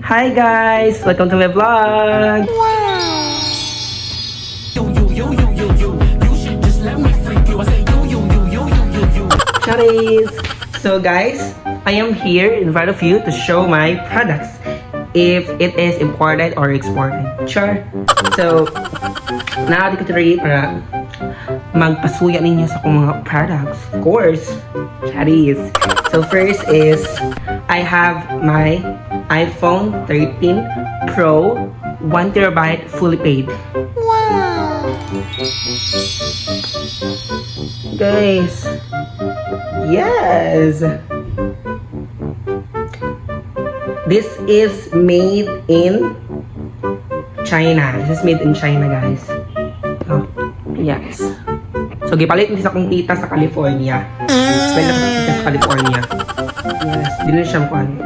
Hi guys! Welcome to my vlog! Charis! So guys, I am here in front of you to show my products. If it is imported or exported. Sure. So, nakati ko tiri para magpasuya ninyo sa akong mga products. Of course. Charis. So first is, I have my iPhone 13 Pro 1TB fully paid. Wow! Guys. Yes! This is made in China. This is made in China, guys. Oh, yes. So, gipalit din sa akong tita sa California. Spend ako sa tita sa California. Yes, din siya kuhan.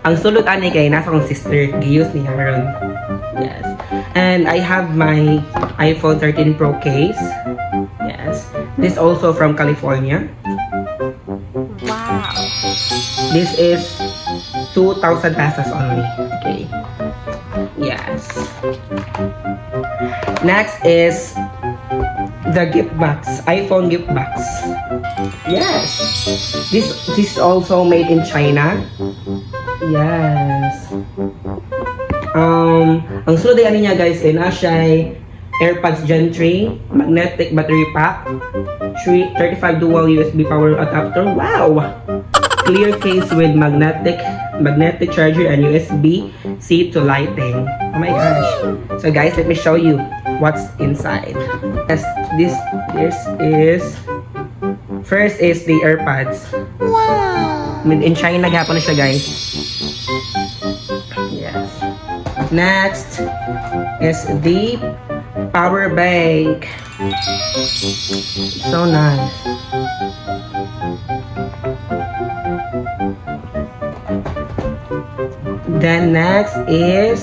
Ang sulot ani kay nasa akong sister. Giyos niya ron. Yes. And I have my iPhone 13 Pro case. Yes. This also from California. Wow! This is 2,000 pesos only. Okay. Yes. Next is the gift box. iPhone gift box. Yes. This is also made in China. Yes. Ang sulod ay niya guys ay siya AirPods Gen 3 magnetic battery pack 35 dual USB power adapter. Wow. Clear case with magnetic charger and USB-C to lighting. Oh my gosh. So guys, let me show you what's inside. Yes, this is first is the AirPods. Wow! Made in China gapon na siya guys. Yes. Next is the power bank. So nice. Then next is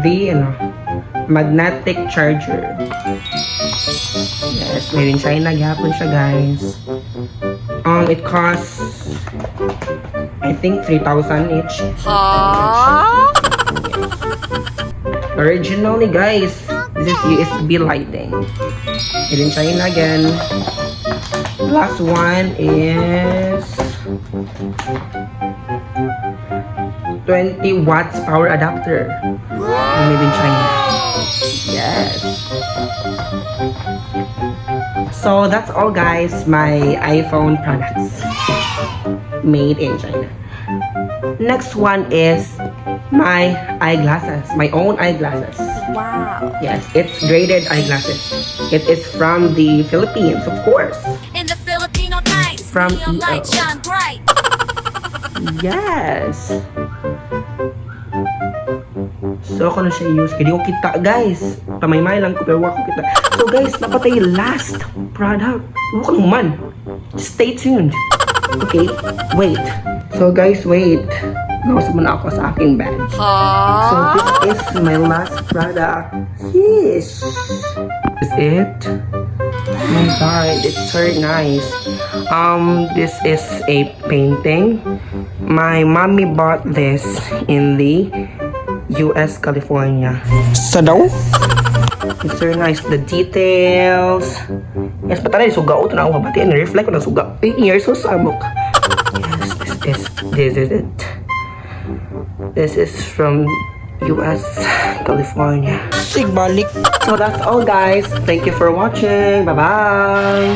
the magnetic charger. Yes, made in China gapon siya guys. It costs I think 3,000 each. Huh? Original ni guys. This is USB lighting. Made in China again. Last one is 20 watts power adapter. Made in China. Yes. So that's all guys, my iPhone products made in China. Next one is my eyeglasses, my own eyeglasses. Wow! Yes, it's graded eyeglasses. It is from the Philippines, of course. In the Filipino nights, From neon light EO. shine bright. Yes. So, ako na siya use. Kaya di ko kita, guys. Pamaymay lang ko, pero wako kita. So, guys, napatay last product. Wako naman. Stay tuned. Okay? Wait. So, guys, wait. Gawas muna ako sa aking bag. So, this is my last product. Yes. This is it. Oh my god, it's so nice. This is a painting. My mommy bought this in the US, California. So daw? It's so nice. The details. Yes, patanay, suga o. Tanaw ka pati. Reflect ko ng suga. 8 years so sabok. Yes, this is it. This is from US, California. Sigbalik. So that's all guys. Thank you for watching. Bye-bye.